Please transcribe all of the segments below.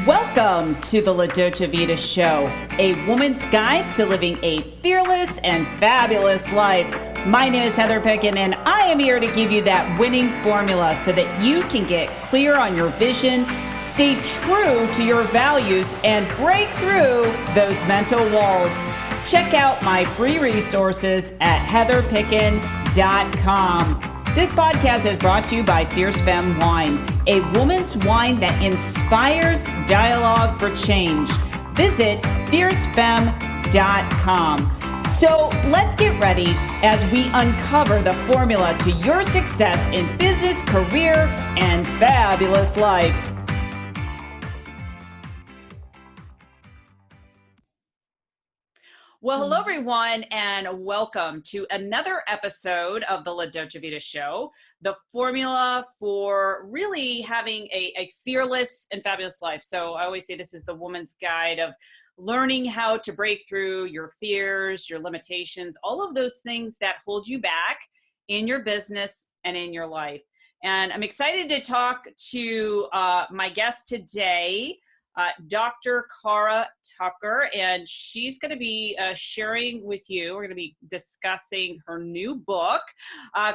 Welcome to the La Dolce Vita Show, a woman's guide to living a fearless and fabulous life. My name is Heather Picken, and I am here to give you that winning formula so that you can get clear on your vision, stay true to your values, and break through those mental walls. Check out my free resources at heatherpicken.com. This podcast is brought to you by Fierce Femme Wine, a woman's wine that inspires dialogue for change. Visit fiercefemme.com. So let's get ready as we uncover the formula to your success in business, career, and fabulous life. Well, hello, everyone, and welcome to another episode of the La Dolce Vita Show, the formula for really having a fearless and fabulous life. So I always say this is the woman's guide of learning how to break through your fears, your limitations, all of those things that hold you back in your business and in your life. And I'm excited to talk to my guest today, Dr. Cara Tucker, and she's going to be sharing with you, we're going to be discussing her new book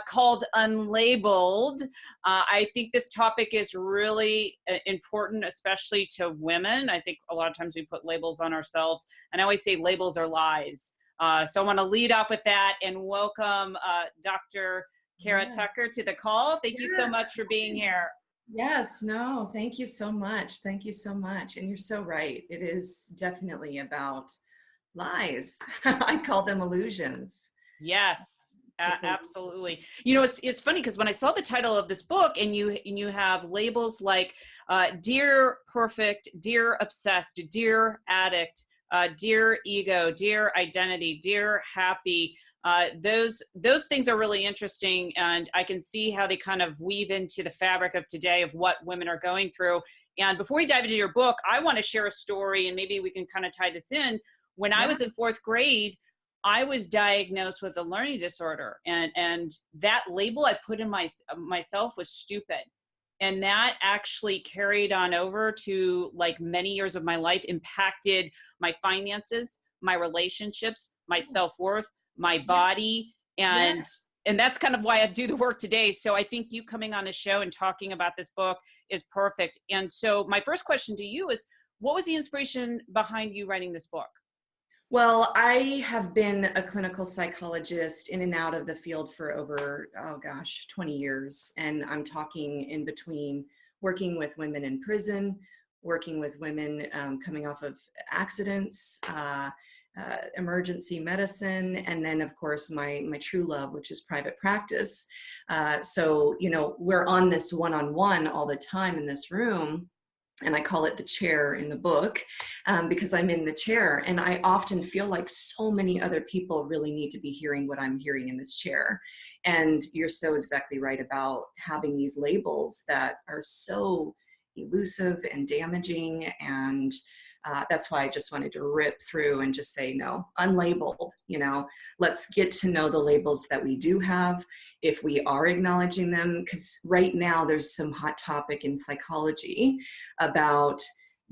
called Unlabeled. I think this topic is really important, especially to women. I think a lot of times we put labels on ourselves, and I always say labels are lies. So I want to lead off with that and welcome Dr. Cara Tucker to the call. Thank you so much for being here. Yes, no, thank you so much. Thank you so much. And you're so right. It is definitely about lies. I call them illusions. Yes, absolutely. You know, it's funny because when I saw the title of this book and you have labels like Dear Perfect, Dear Obsessed, Dear Addict, Dear Ego, Dear Identity, Dear Happy, those things are really interesting, and I can see how they kind of weave into the fabric of today of what women are going through. And before we dive into your book, I want to share a story, and maybe we can kind of tie this in. When I was in fourth grade, I was diagnosed with a learning disorder, and that label I put in myself was stupid. And that actually carried on over to like many years of my life, impacted my finances, my relationships, my self-worth, my body, and that's kind of why I do the work today. So I think you coming on the show and talking about this book is perfect. And so my first question to you is, what was the inspiration behind you writing this book? Well, I have been a clinical psychologist in and out of the field for over, 20 years. And I'm talking in between working with women in prison, working with women coming off of accidents, emergency medicine, and then of course my true love, which is private practice. So, you know, we're on this one-on-one all the time in this room, and I call it the chair in the book because I'm in the chair, and I often feel like so many other people really need to be hearing what I'm hearing in this chair. And you're so exactly right about having these labels that are so elusive and damaging, and that's why I just wanted to rip through and just say, no, unlabeled, you know, let's get to know the labels that we do have, if we are acknowledging them, because right now there's some hot topic in psychology about,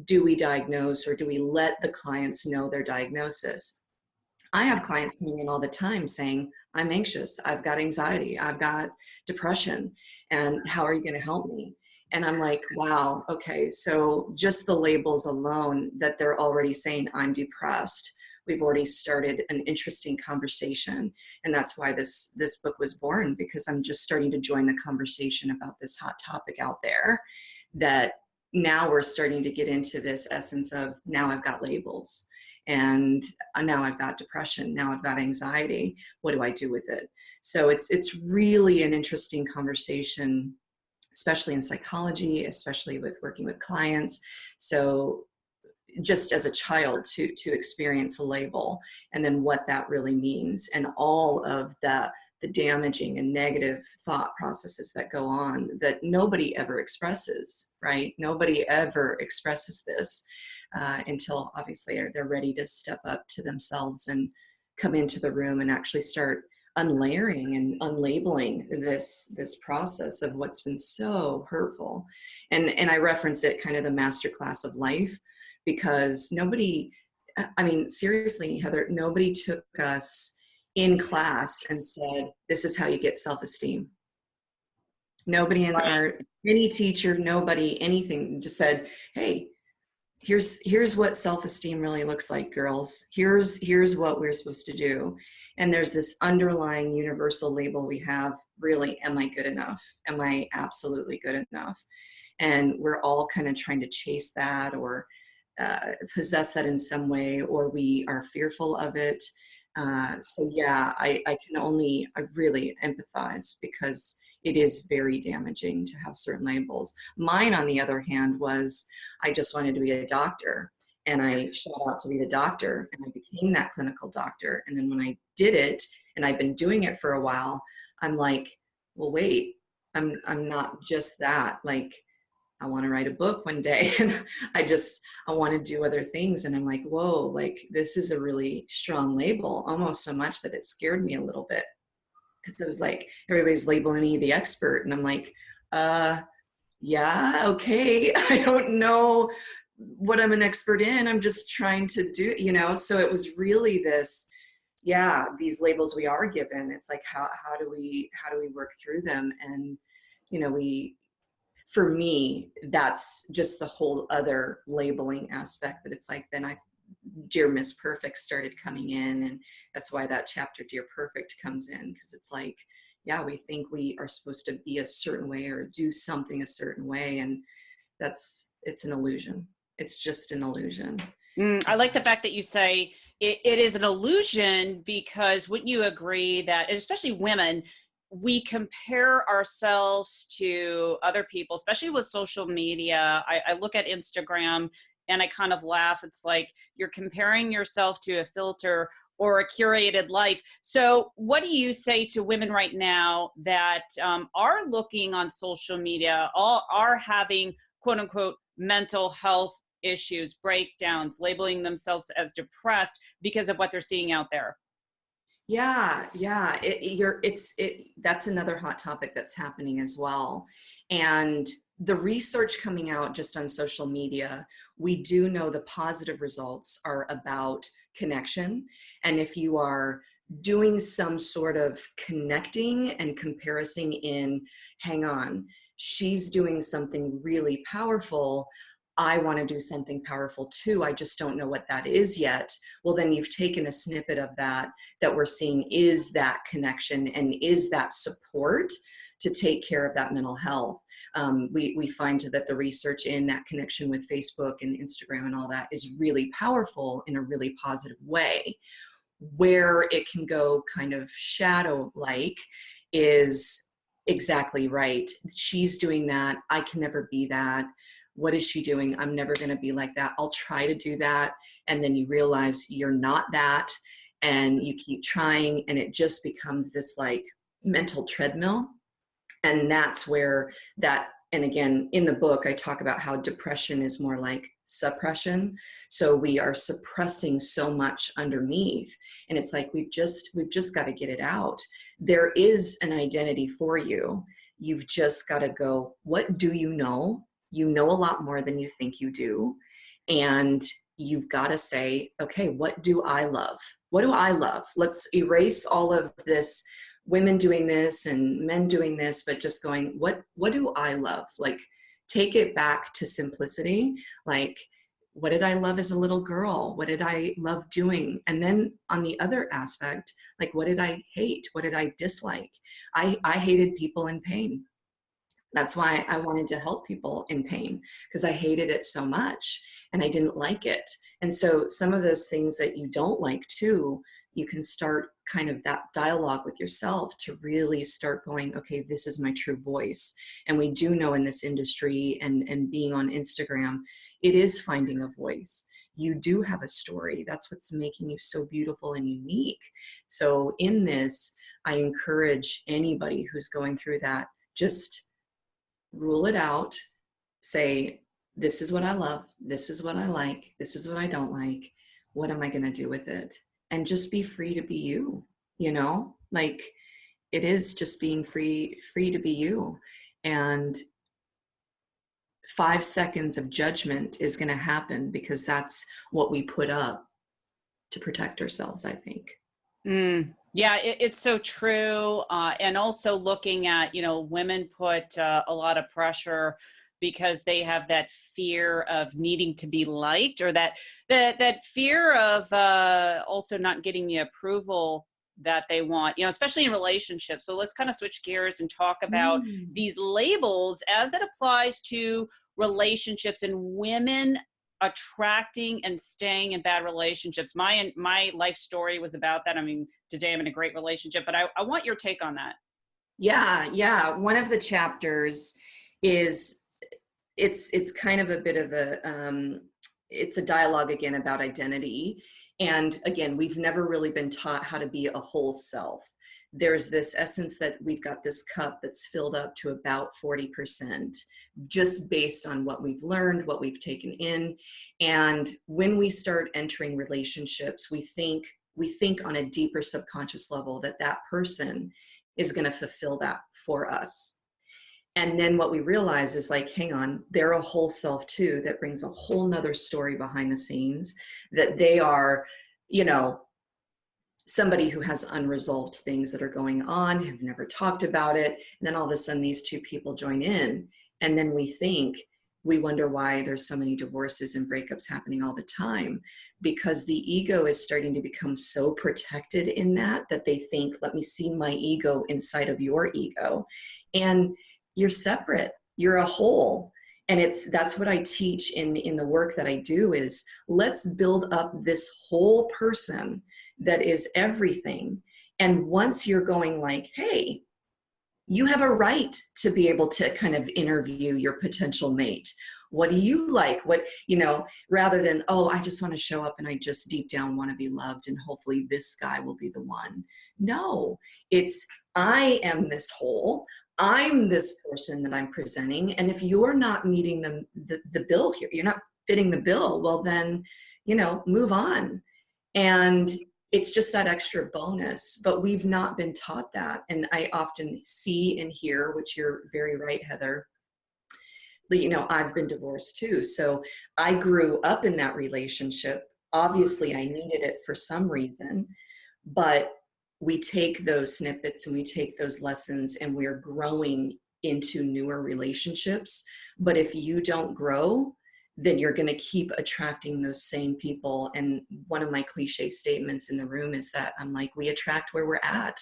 do we diagnose or do we let the clients know their diagnosis? I have clients coming in all the time saying, I'm anxious, I've got anxiety, I've got depression, and how are you going to help me? And I'm like, wow, okay, so just the labels alone that they're already saying I'm depressed, we've already started an interesting conversation. And that's why this book was born, because I'm just starting to join the conversation about this hot topic out there, that now we're starting to get into this essence of, now I've got labels, and now I've got depression, now I've got anxiety, what do I do with it? So it's really an interesting conversation, especially in psychology, especially with working with clients. So just as a child to experience a label, and then what that really means, and all of the damaging and negative thought processes that go on that nobody ever expresses, right? Nobody ever expresses this until obviously they're ready to step up to themselves and come into the room and actually start unlayering and unlabeling this process of what's been so hurtful. And I reference it kind of the masterclass of life, because nobody, I mean, seriously, Heather, nobody took us in class and said, this is how you get self-esteem. Nobody in any teacher, nobody, anything, just said, hey, here's what self-esteem really looks like, girls. Here's what we're supposed to do. And there's this underlying universal label we have, really, am I good enough? Am I absolutely good enough? And we're all kind of trying to chase that, or possess that in some way, or we are fearful of it. So yeah, I really empathize, because it is very damaging to have certain labels. Mine, on the other hand, was I just wanted to be a doctor, and I set out to be a doctor, and I became that clinical doctor. And then when I did it, and I've been doing it for a while, I'm like, well, wait, I'm not just that. Like, I want to write a book one day, and I want to do other things. And I'm like, whoa, like, this is a really strong label, almost so much that it scared me a little bit, because it was like, everybody's labeling me the expert. And I'm like, yeah, okay. I don't know what I'm an expert in. I'm just trying to do, so it was really this, yeah, these labels we are given. It's like, how do we work through them? And, for me, that's just the whole other labeling aspect, that it's like, then Dear Miss Perfect started coming in, and that's why that chapter Dear Perfect comes in, because it's like, yeah, we think we are supposed to be a certain way or do something a certain way, and it's an illusion. It's just an illusion. I like the fact that you say it is an illusion, because wouldn't you agree that, especially women, we compare ourselves to other people, especially with social media. I look at Instagram and I kind of laugh. It's like you're comparing yourself to a filter or a curated life. So what do you say to women right now that are looking on social media, are having, quote unquote, mental health issues, breakdowns, labeling themselves as depressed because of what they're seeing out there? Yeah. That's another hot topic that's happening as well. And the research coming out just on social media, we do know the positive results are about connection. And if you are doing some sort of connecting and comparison in, hang on, she's doing something really powerful, I want to do something powerful too, I just don't know what that is yet. Well, then you've taken a snippet of that we're seeing is that connection and is that support to take care of that mental health. We find that the research in that connection with Facebook and Instagram and all that is really powerful in a really positive way. Where it can go kind of shadow-like is exactly right. She's doing that. I can never be that. What is she doing? I'm never going to be like that. I'll try to do that. And then you realize you're not that, and you keep trying, and it just becomes this like mental treadmill. And that's where that, and again, in the book, I talk about how depression is more like suppression. So we are suppressing so much underneath. And it's like, we've just got to get it out. There is an identity for you. You've just got to go, what do you know? You know a lot more than you think you do. And you've got to say, okay, what do I love? What do I love? Let's erase all of this women doing this and men doing this, but just going, what do I love? Like, take it back to simplicity. Like, what did I love as a little girl? What did I love doing? And then on the other aspect, like, what did I hate? What did I dislike? I hated people in pain. That's why I wanted to help people in pain, because I hated it so much and I didn't like it. And so some of those things that you don't like too, you can start kind of that dialogue with yourself to really start going, okay, this is my true voice. And we do know in this industry and being on Instagram, it is finding a voice. You do have a story. That's what's making you so beautiful and unique. So in this, I encourage anybody who's going through that, just rule it out, say, this is what I love, this is what I like, this is what I don't like, what am I going to do with it? And just be free to be you, like, it is just being free to be you. And 5 seconds of judgment is going to happen because that's what we put up to protect ourselves, I think. Yeah, it's so true. And also looking at, women put a lot of pressure because they have that fear of needing to be liked, or that fear of also not getting the approval that they want, especially in relationships. So let's kind of switch gears and talk about these labels as it applies to relationships and women attracting and staying in bad relationships. My life story was about that. I mean, today I'm in a great relationship, but I want your take on that. Yeah. One of the chapters is, it's kind of a bit of it's a dialogue again about identity. And again, we've never really been taught how to be a whole self. There's this essence that we've got this cup that's filled up to about 40%, just based on what we've learned, what we've taken in. And when we start entering relationships, we think on a deeper subconscious level that person is going to fulfill that for us. And then what we realize is like, hang on, they're a whole self too, that brings a whole nother story behind the scenes, that they are, somebody who has unresolved things that are going on, have never talked about it. And then all of a sudden these two people join in. And then we wonder why there's so many divorces and breakups happening all the time, because the ego is starting to become so protected in that they think, let me see my ego inside of your ego. And you're separate, you're a whole. And that's what I teach in the work that I do, is let's build up this whole person that is everything. And once you're going like, hey, you have a right to be able to kind of interview your potential mate. What do you like? Rather than, oh, I just want to show up and I just deep down want to be loved and hopefully this guy will be the one. No, it's, I am this whole. I'm this person that I'm presenting. And if you're not meeting the bill here, you're not fitting the bill, well then, move on. And it's just that extra bonus, but we've not been taught that. And I often see and hear, which you're very right, Heather, I've been divorced too. So I grew up in that relationship. Obviously I needed it for some reason, but we take those snippets and we take those lessons and we're growing into newer relationships. But if you don't grow, then you're going to keep attracting those same people. And one of my cliche statements in the room is that I'm like, we attract where we're at.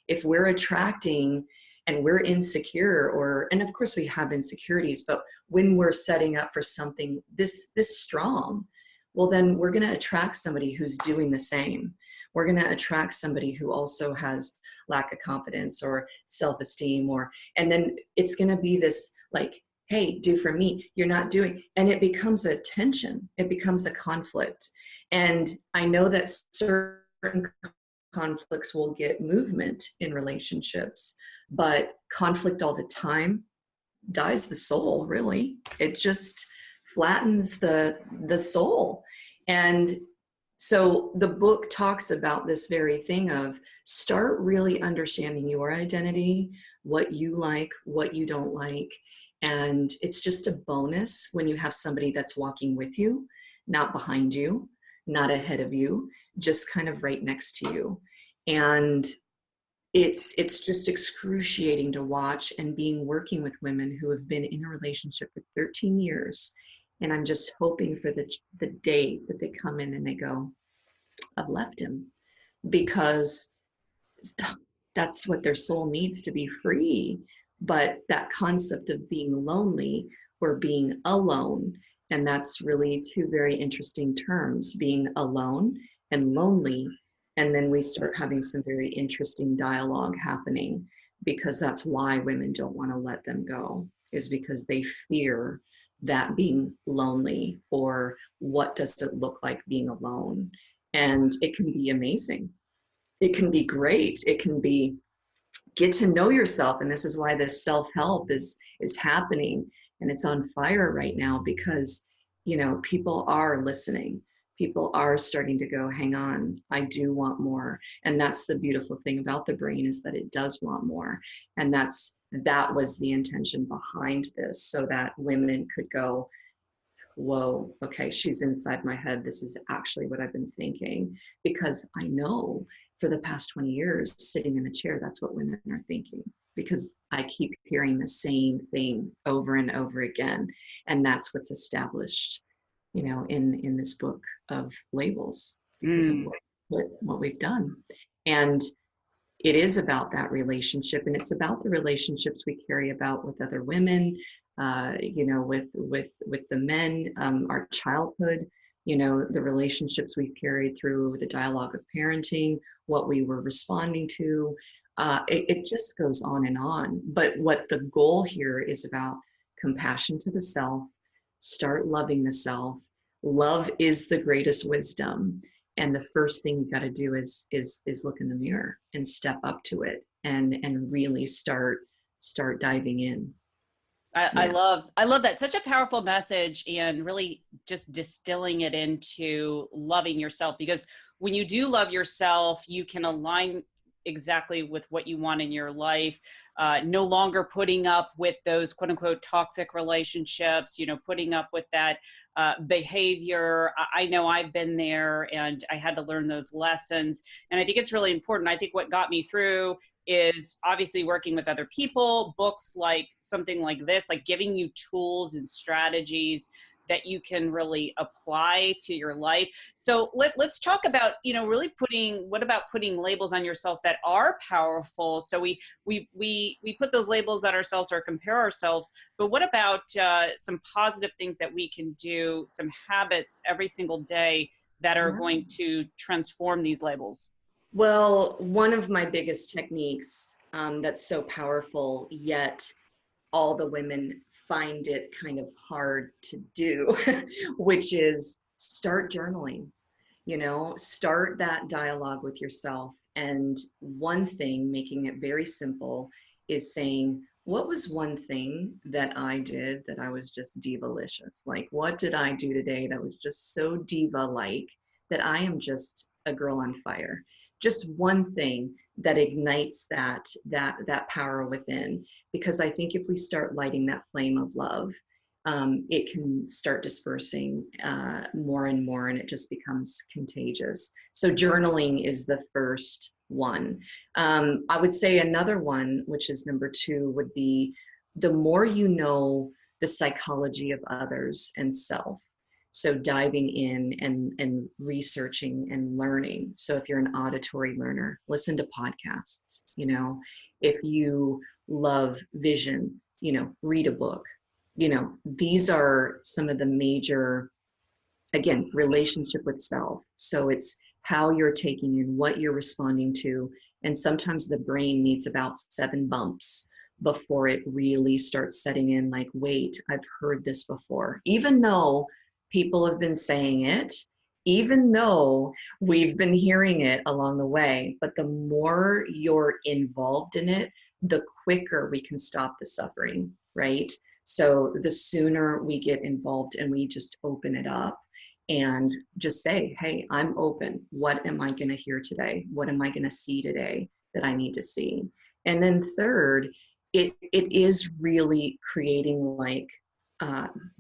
If we're attracting and we're insecure, and of course we have insecurities, but when we're setting up for something this strong, well, then we're going to attract somebody who's doing the same. We're going to attract somebody who also has lack of confidence or self-esteem, and then it's going to be this like, hey, do for me, you're not doing, and it becomes a tension. It becomes a conflict. And I know that certain conflicts will get movement in relationships, but conflict all the time dies the soul, really. It just flattens the soul. And so the book talks about this very thing of start really understanding your identity, what you like, what you don't like. And it's just a bonus when you have somebody that's walking with you, not behind you, not ahead of you, just kind of right next to you. And it's just excruciating to watch, and working with women who have been in a relationship for 13 years. And I'm just hoping for the day that they come in and they go, I've left him, because that's what their soul needs, to be free. But that concept of being lonely or being alone, and that's really two very interesting terms, being alone and lonely. And then we start having some very interesting dialogue happening, because that's why women don't want to let them go, is because they fear that being lonely, or what does it look like being alone. And it can be amazing. It can be great. It can be get to know yourself. And this is why this self-help is happening, and it's on fire right now, because people are listening. People are starting to go, hang on, I do want more. And that's the beautiful thing about the brain, is that it does want more. And that was the intention behind this, so that women could go, whoa, okay, she's inside my head. This is actually what I've been thinking. Because I know for the past 20 years, sitting in a chair, that's what women are thinking. Because I keep hearing the same thing over and over again. And that's what's established, in this book of labels, because of what we've done. And it is about that relationship, and it's about the relationships we carry about with other women, with the men, our childhood, the relationships we carried through the dialogue of parenting, what we were responding to. It just goes on and on. But what the goal here is about: compassion to the self, start loving the self. Love is the greatest wisdom. And the first thing you got to do is look in the mirror and step up to it, and really start diving in. I love that. Such a powerful message, and really just distilling it into loving yourself, because when you do love yourself, you can align exactly with what you want in your life. No longer putting up with those quote unquote toxic relationships, putting up with that behavior. I know I've been there, and I had to learn those lessons. And I think it's really important. I think what got me through is obviously working with other people, books like something like this, like giving you tools and strategies that you can really apply to your life. So let's talk about, really putting labels on yourself that are powerful. So we put those labels on ourselves or compare ourselves, but what about some positive things that we can do, some habits every single day that are going to transform these labels? Well, one of my biggest techniques, that's so powerful, yet all the women find it kind of hard to do, which is start journaling. Start that dialogue with yourself. And one thing, making it very simple, is saying, what was one thing that I did that I was just diva-licious? Like, what did I do today that was just so diva-like that I am just a girl on fire? Just one thing that ignites that power within. Because I think if we start lighting that flame of love, it can start dispersing more and more, and it just becomes contagious. So journaling is the first one. I would say another one, which is number 2, would be the more you know the psychology of others and self. So diving in and researching and learning. So if you're an auditory learner, listen to podcasts. If you love vision, read a book. These are some of the major, again, relationship with self. So it's how you're taking in, what you're responding to. And sometimes the brain needs about 7 bumps before it really starts setting in, like, wait, I've heard this before. Even though people have been saying it, even though we've been hearing it along the way, but the more you're involved in it, the quicker we can stop the suffering, right? So the sooner we get involved and we just open it up and just say, hey, I'm open. What am I going to hear today? What am I going to see today that I need to see? And then third, it is really creating like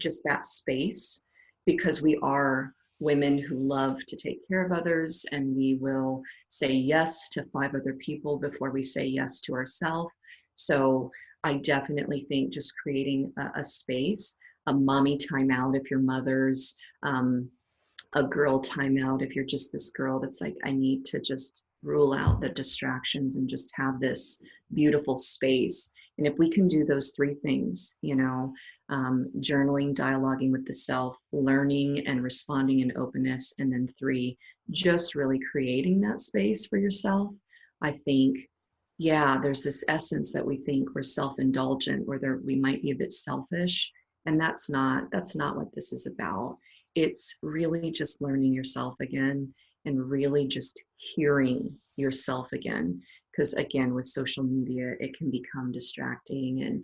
just that space, because we are women who love to take care of others, and we will say yes to 5 other people before we say yes to ourselves. So I definitely think just creating a space, a mommy timeout if you're mothers, a girl timeout if you're just this girl that's like, I need to just rule out the distractions and just have this beautiful space. And if we can do those 3 things, journaling, dialoguing with the self, learning and responding in openness, and then 3, just really creating that space for yourself, I think, yeah, there's this essence that we think we're self-indulgent, or we might be a bit selfish, and that's not what this is about. It's really just learning yourself again, and really just hearing yourself again. Because again, with social media, it can become distracting, and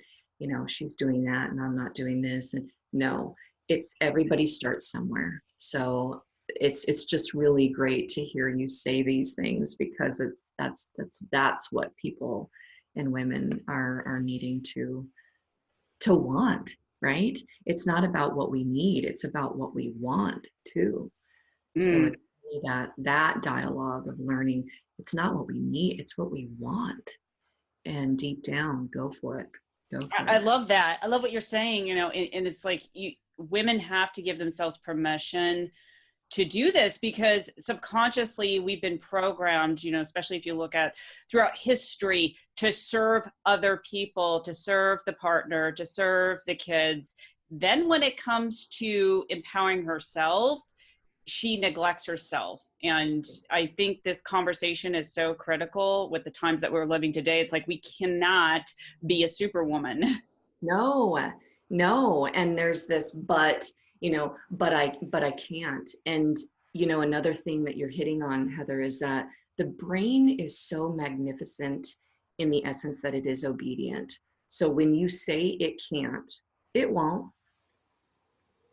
she's doing that and I'm not doing this. And no, it's everybody starts somewhere. So it's just really great to hear you say these things, because that's what people and women are needing to want, right? It's not about what we need, it's about what we want too. So it's really that dialogue of learning, it's not what we need, it's what we want. And deep down, go for it. I love that. I love what you're saying, and it's like women have to give themselves permission to do this, because subconsciously we've been programmed, especially if you look at throughout history, to serve other people, to serve the partner, to serve the kids. Then when it comes to empowering herself, she neglects herself. And I think this conversation is so critical with the times that we're living today. It's like, we cannot be a superwoman. No. And there's this, but I can't. And, another thing that you're hitting on, Heather, is that the brain is so magnificent in the essence that it is obedient. So when you say it can't, it won't.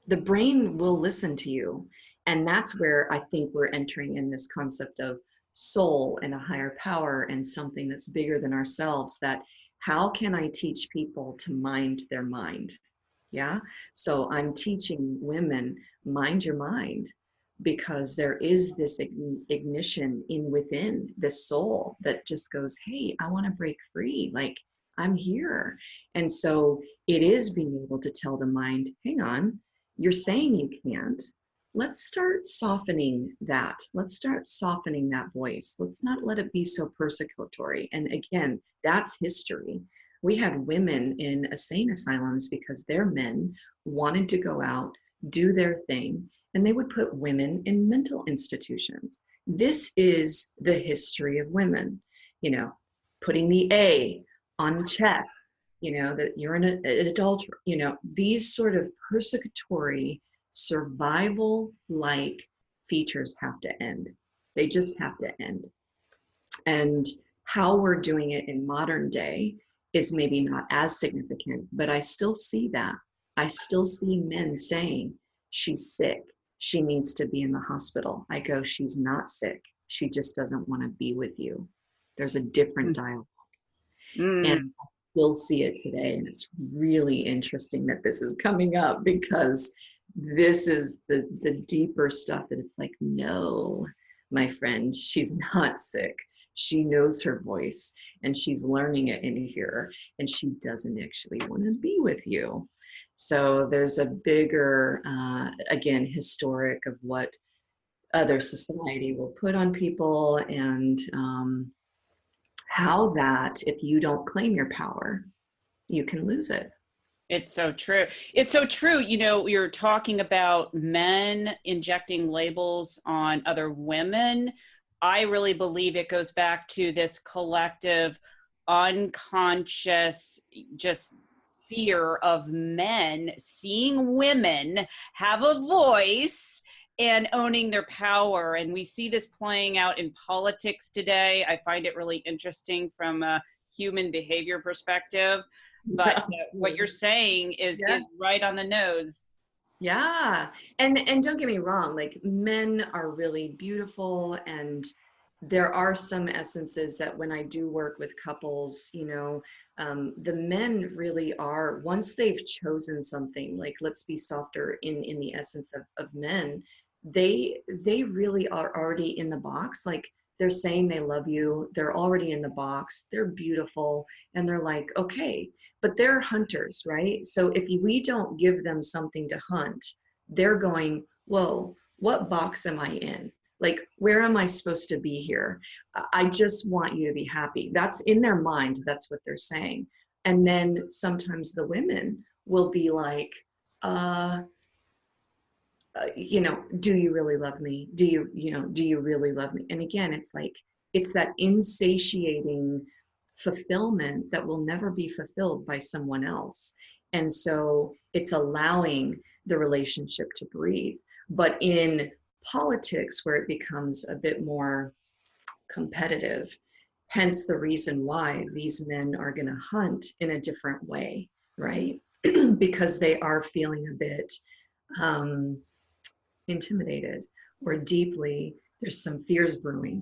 The brain will listen to you. And that's where I think we're entering in this concept of soul and a higher power and something that's bigger than ourselves. That how can I teach people to mind their mind? Yeah. So I'm teaching women, mind your mind, because there is this ignition within this soul that just goes, hey, I want to break free. Like, I'm here. And so it is being able to tell the mind, hang on, you're saying you can't. Let's start softening that. Let's start softening that voice. Let's not let it be so persecutory. And again, that's history. We had women in insane asylums because their men wanted to go out, do their thing, and they would put women in mental institutions. This is the history of women, putting the A on the chest, that you're an adulterer, these sort of persecutory, survival-like features have to end. They just have to end. And how we're doing it in modern day is maybe not as significant, but I still see that. I still see men saying, she's sick, she needs to be in the hospital. I go, she's not sick, she just doesn't want to be with you. There's a different dialogue. And I still see it today. And it's really interesting that this is coming up, because this is the deeper stuff that it's like, no, my friend, she's not sick. She knows her voice and she's learning it in here, and she doesn't actually want to be with you. So there's a bigger, again, historic of what other society will put on people, and how that if you don't claim your power, you can lose it. It's so true. It's so true. You're talking about men injecting labels on other women. I really believe it goes back to this collective, unconscious, just fear of men seeing women have a voice and owning their power. And we see this playing out in politics today. I find it really interesting from a human behavior perspective. But what you're saying is right on the nose. Yeah. And don't get me wrong, like, men are really beautiful, and there are some essences that when I do work with couples, the men really are, once they've chosen something, like, let's be softer in the essence of men, they really are already in the box. Like, they're saying they love you, they're already in the box, they're beautiful, and they're like, okay. But they're hunters, right? So if we don't give them something to hunt, they're going, whoa, what box am I in? Like, where am I supposed to be here? I just want you to be happy. That's in their mind. That's what they're saying. And then sometimes the women will be like, do you really love me? Do you really love me? And again, it's like, it's that insatiating fulfillment that will never be fulfilled by someone else. And so it's allowing the relationship to breathe. But in politics, where it becomes a bit more competitive, hence the reason why these men are going to hunt in a different way, right? Because they are feeling a bit intimidated, or deeply, there's some fears brewing.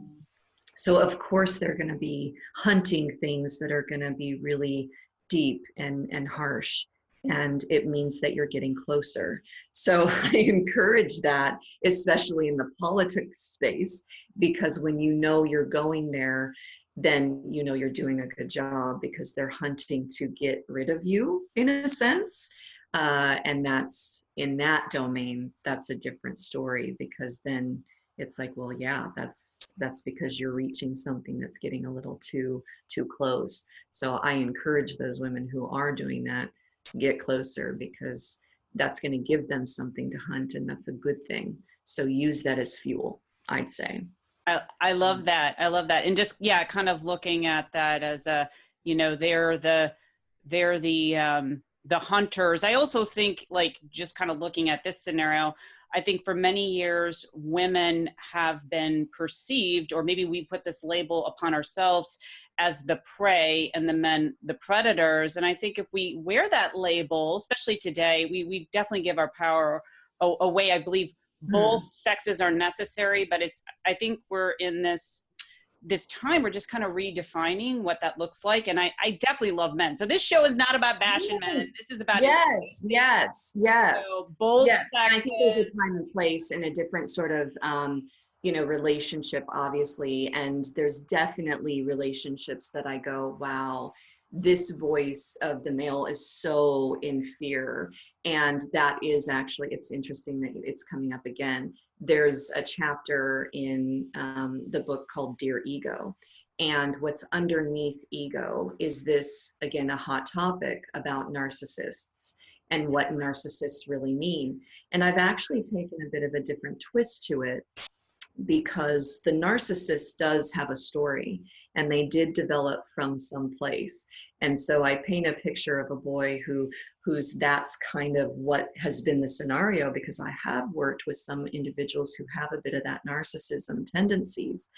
So of course they're going to be hunting things that are going to be really deep and harsh. And it means that you're getting closer. So I encourage that, especially in the politics space, because when you know you're going there, then you know you're doing a good job, because they're hunting to get rid of you in a sense. And that's in that domain, that's a different story, because then it's like, well, yeah, that's because you're reaching something that's getting a little too close. So I encourage those women who are doing that, get closer, because that's going to give them something to hunt, and that's a good thing. So use that as fuel, I'd say. I love that. I love that. And just, yeah, kind of looking at that as a, you know, they're the hunters. I also think, like, just kind of looking at this scenario, I think for many years, women have been perceived, or maybe we put this label upon ourselves, as the prey and the men, the predators. And I think if we wear that label, especially today, we definitely give our power away. I believe both sexes are necessary, but I think we're in this time, we're just kind of redefining what that looks like. And I definitely love men. So this show is not about bashing men. This is about yes. So both sexes. And I think there's a time and place and a different sort of relationship, obviously. And there's definitely relationships that I go, wow, this voice of the male is so in fear. And that is actually, it's interesting that it's coming up again. There's a chapter in the book called Dear Ego. And what's underneath ego is this, again, a hot topic about narcissists and what narcissists really mean. And I've actually taken a bit of a different twist to it, because the narcissist does have a story, and they did develop from some place. And so I paint a picture of a boy who's that's kind of what has been the scenario, because I have worked with some individuals who have a bit of that narcissism tendencies.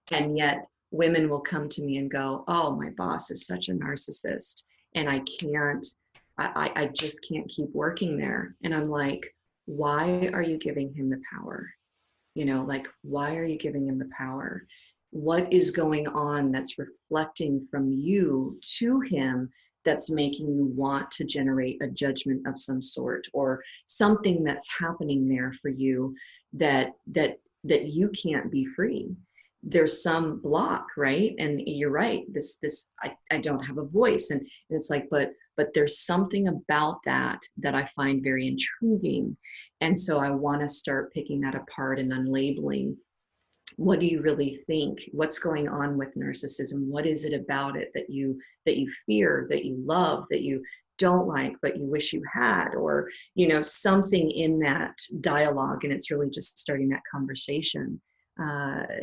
And yet women will come to me and go, oh, my boss is such a narcissist, and I just can't keep working there. And I'm like, why are you giving him the power? Like, why are you giving him the power? What is going on that's reflecting from you to him that's making you want to generate a judgment of some sort, or something that's happening there for you that you can't be free? There's some block, right? And you're right. I don't have a voice, and it's like, but there's something about that I find very intriguing. And so I want to start picking that apart and unlabeling. What do you really think? What's going on with narcissism? What is it about it that you fear, that you love, that you don't like, but you wish you had? Or, something in that dialogue. And it's really just starting that conversation.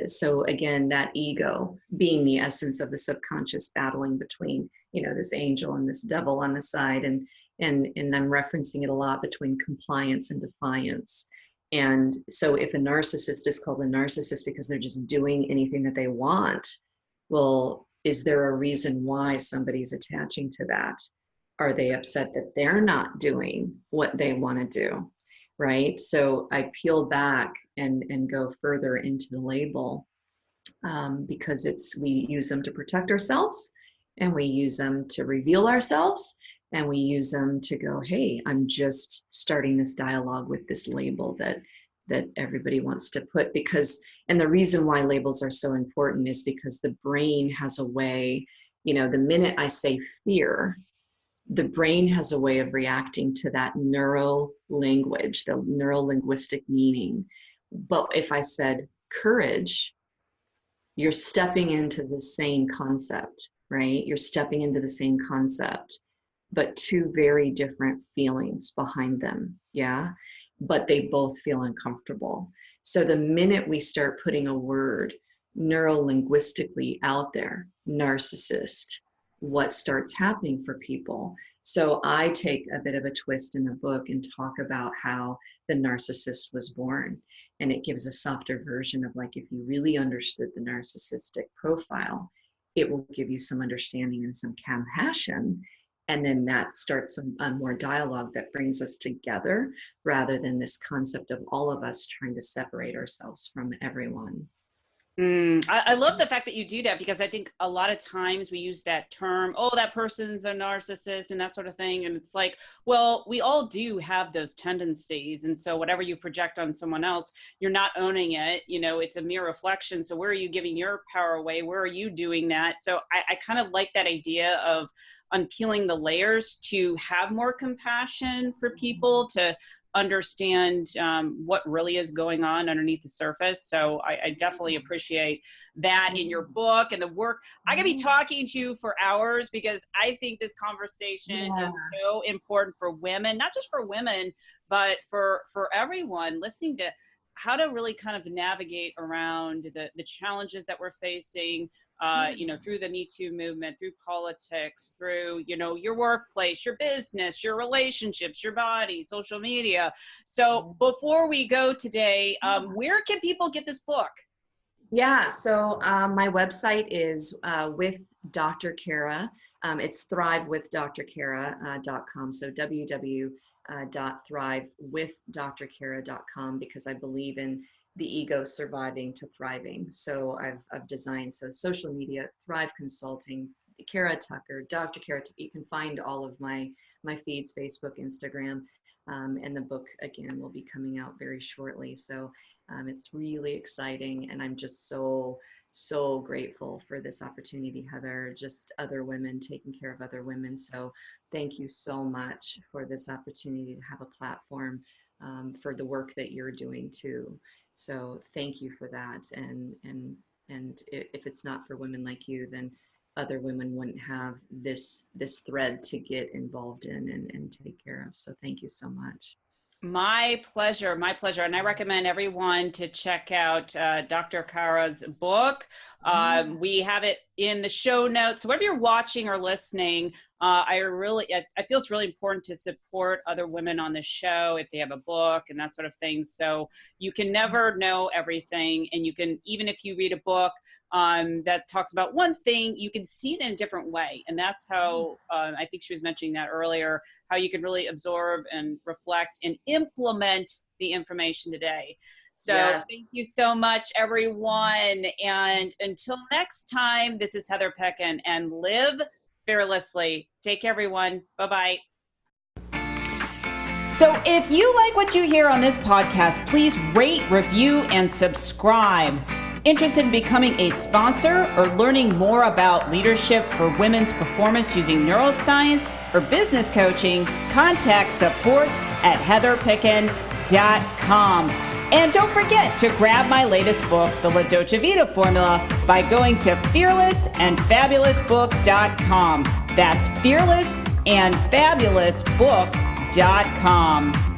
So again, that ego being the essence of the subconscious battling between, this angel and this devil on the side. And I'm referencing it a lot between compliance and defiance. And so if a narcissist is called a narcissist because they're just doing anything that they want, well, is there a reason why somebody's attaching to that? Are they upset that they're not doing what they want to do? Right? So I peel back and go further into the label, because we use them to protect ourselves, and we use them to reveal ourselves, and we use them to go, hey, I'm just starting this dialogue with this label that everybody wants to put. And the reason why labels are so important is because the brain has a way, the minute I say fear, the brain has a way of reacting to that neuro language, the neuro-linguistic meaning. But if I said courage, you're stepping into the same concept, right? You're stepping into the same concept, but two very different feelings behind them, yeah? But they both feel uncomfortable. So the minute we start putting a word neuro-linguistically out there, narcissist, what starts happening for people? So I take a bit of a twist in the book and talk about how the narcissist was born. And it gives a softer version of, like, if you really understood the narcissistic profile, it will give you some understanding and some compassion. And then that starts a more dialogue that brings us together rather than this concept of all of us trying to separate ourselves from everyone. I love the fact that you do that, because I think a lot of times we use that term, oh, that person's a narcissist and that sort of thing. And it's like, well, we all do have those tendencies. And so whatever you project on someone else, you're not owning it. You know, it's a mere reflection. So where are you giving your power away? Where are you doing that? So I kind of like that idea of unpeeling the layers to have more compassion for people, to understand what really is going on underneath the surface. So I definitely appreciate that in your book and the work. I could be talking to you for hours, because I think this conversation is so important for women, not just for women, but for everyone, listening to how to really kind of navigate around the challenges that we're facing, you know, through the Me Too movement, through politics, through, you know, your workplace, your business, your relationships, your body, social media. So before we go today, where can people get this book? Yeah, so my website is with Dr. Cara. It's thrivewithdrcara.com. So www.thrivewithdrcara.com, because I believe in the ego surviving to thriving. So I've designed social media, Thrive Consulting, Cara Tucker, Dr. Cara. You can find all of my feeds, Facebook, Instagram, and the book again will be coming out very shortly. So it's really exciting, and I'm just so grateful for this opportunity, Heather. Just other women taking care of other women. So thank you so much for this opportunity to have a platform for the work that you're doing too. So thank you for that. And if it's not for women like you, then other women wouldn't have this thread to get involved in and take care of. So thank you so much. My pleasure, my pleasure. And I recommend everyone to check out Dr. Cara's book. We have it in the show notes. So whatever you're watching or listening, I feel it's really important to support other women on the show if they have a book and that sort of thing. So you can never know everything. And you can, even if you read a book that talks about one thing, you can see it in a different way. And that's how, I think she was mentioning that earlier, how you can really absorb and reflect and implement the information today. So Thank you so much, everyone. And until next time, this is Heather Picken, and live fearlessly. Take care, everyone. Bye-bye. So if you like what you hear on this podcast, please rate, review, and subscribe. Interested in becoming a sponsor or learning more about leadership for women's performance using neuroscience or business coaching, contact support@heatherpicken.com. And don't forget to grab my latest book, The La Dolce Vita Formula, by going to fearlessandfabulousbook.com. That's fearlessandfabulousbook.com.